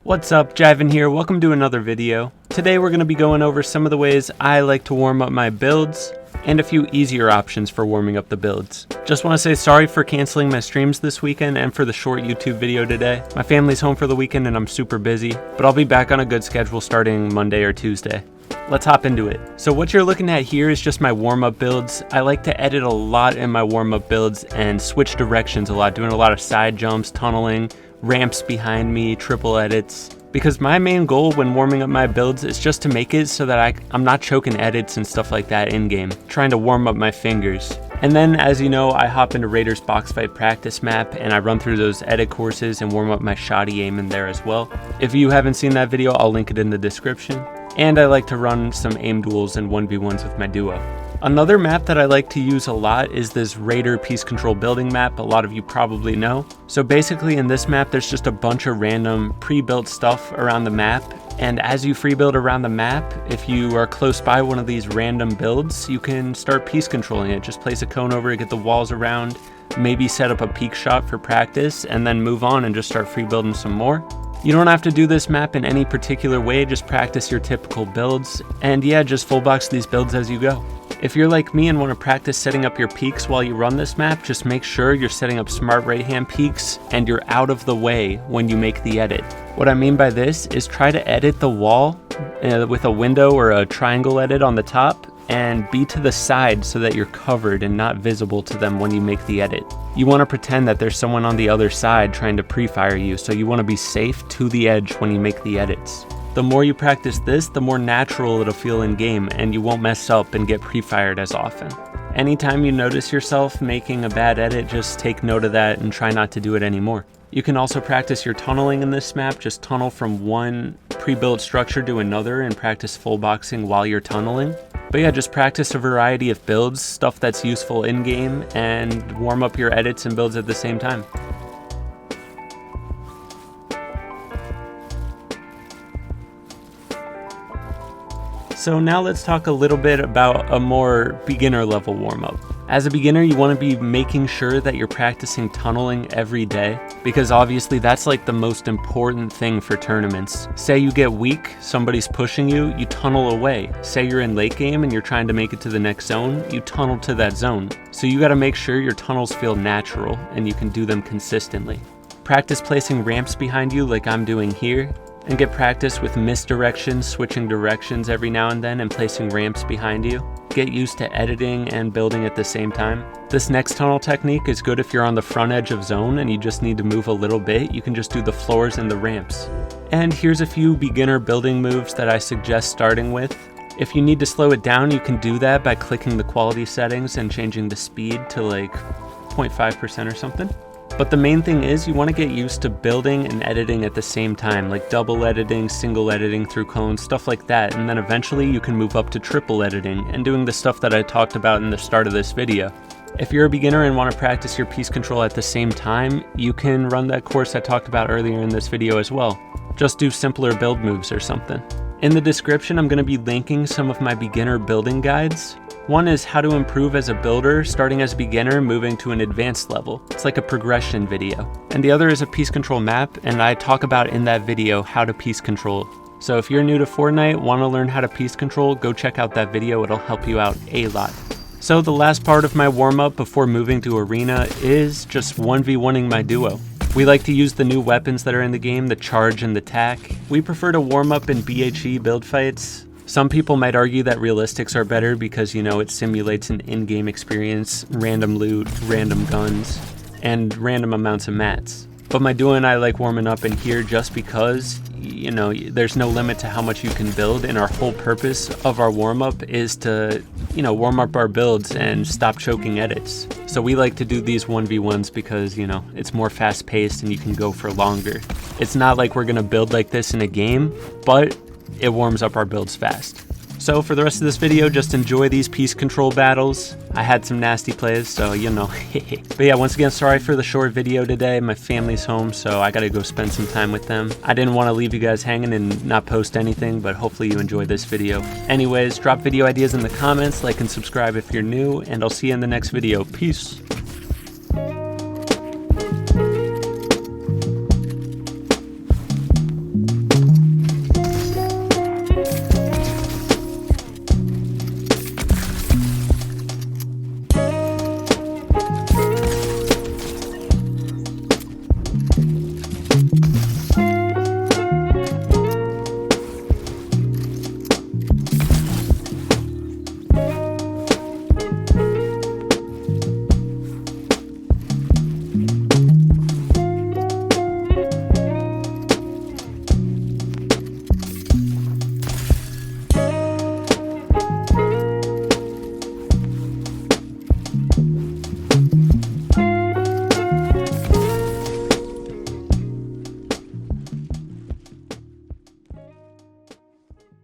What's up, Jivin here, welcome to another video. Today we're going to be going over some of the ways I like to warm up my builds, and a few easier options for warming up the builds. Just want to say sorry for canceling my streams this weekend and for the short YouTube video today. My family's home for the weekend and I'm super busy, but I'll be back on a good schedule starting Monday or Tuesday. Let's hop into it. So what you're looking at here is just my warm-up builds. I like to edit a lot in my warm-up builds and switch directions a lot, doing a lot of side jumps, tunneling, ramps behind me, triple edits. Because my main goal when warming up my builds is just to make it so that I'm not choking edits and stuff like that in-game, trying to warm up my fingers. And then, as you know, I hop into Raiders box fight practice map and I run through those edit courses and warm up my shoddy aim in there as well. If you haven't seen that video, I'll link it in the description. And I like to run some aim duels and 1v1s with my duo. Another map that I like to use a lot is this Raider Peace Control building map. A lot of you probably know. So basically in this map, there's just a bunch of random pre-built stuff around the map. And as you free build around the map, if you are close by one of these random builds, you can start peace controlling it. Just place a cone over it, get the walls around, maybe set up a peak shot for practice, and then move on and just start free building some more. You don't have to do this map in any particular way, just practice your typical builds. And yeah, just full box these builds as you go. If you're like me and want to practice setting up your peaks while you run this map, just make sure you're setting up smart right hand peaks and you're out of the way when you make the edit. What I mean by this is try to edit the wall with a window or a triangle edit on the top and be to the side so that you're covered and not visible to them when you make the edit. You want to pretend that there's someone on the other side trying to pre-fire you, so you want to be safe to the edge when you make the edits. The more you practice this, the more natural it'll feel in game and you won't mess up and get pre-fired as often. Anytime you notice yourself making a bad edit, just take note of that and try not to do it anymore. You can also practice your tunneling in this map. Just tunnel from one pre-built structure to another and practice full boxing while you're tunneling. But yeah, just practice a variety of builds, stuff that's useful in-game, and warm up your edits and builds at the same time. So now let's talk a little bit about a more beginner level warm-up. As a beginner, you want to be making sure that you're practicing tunneling every day, because obviously that's like the most important thing for tournaments. Say you get weak, somebody's pushing you, you tunnel away. Say you're in late game and you're trying to make it to the next zone, you tunnel to that zone. So you got to make sure your tunnels feel natural and you can do them consistently. Practice placing ramps behind you like I'm doing here, and get practice with misdirections, switching directions every now and then and placing ramps behind you. Get used to editing and building at the same time. This next tunnel technique is good if you're on the front edge of zone and you just need to move a little bit. You can just do the floors and the ramps. And here's a few beginner building moves that I suggest starting with. If you need to slow it down, you can do that by clicking the quality settings and changing the speed to like 0.5% or something. But the main thing is you want to get used to building and editing at the same time, like double editing, single editing through clones, stuff like that. And then eventually you can move up to triple editing and doing the stuff that I talked about in the start of this video. If you're a beginner and want to practice your peace control at the same time, you can run that course I talked about earlier in this video as well. Just do simpler build moves or something. In the description, I'm going to be linking some of my beginner building guides. One is how to improve as a builder, starting as a beginner, moving to an advanced level. It's like a progression video. And the other is a peace control map, and I talk about in that video how to peace control. So if you're new to Fortnite, want to learn how to peace control, go check out that video, it'll help you out a lot. So the last part of my warm-up before moving to Arena is just 1v1ing my duo. We like to use the new weapons that are in the game, the charge and the tack. We prefer to warm up in BHE build fights. Some people might argue that realistics are better because, you know, it simulates an in-game experience, random loot, random guns, and random amounts of mats. But my duo and I like warming up in here just because, you know, there's no limit to how much you can build, and our whole purpose of our warm-up is to, you know, warm up our builds and stop choking edits. So we like to do these 1v1s because, you know, it's more fast-paced and you can go for longer. It's not like we're gonna build like this in a game, but it warms up our builds fast. So for the rest of this video, just enjoy these peace control battles. I had some nasty plays, so you know. But yeah, once again, sorry for the short video today. My family's home, so I gotta go spend some time with them. I didn't want to leave you guys hanging and not post anything, but hopefully you enjoyed this video. Anyways, drop video ideas in the comments, like and subscribe if you're new, and I'll see you in the next video. Peace.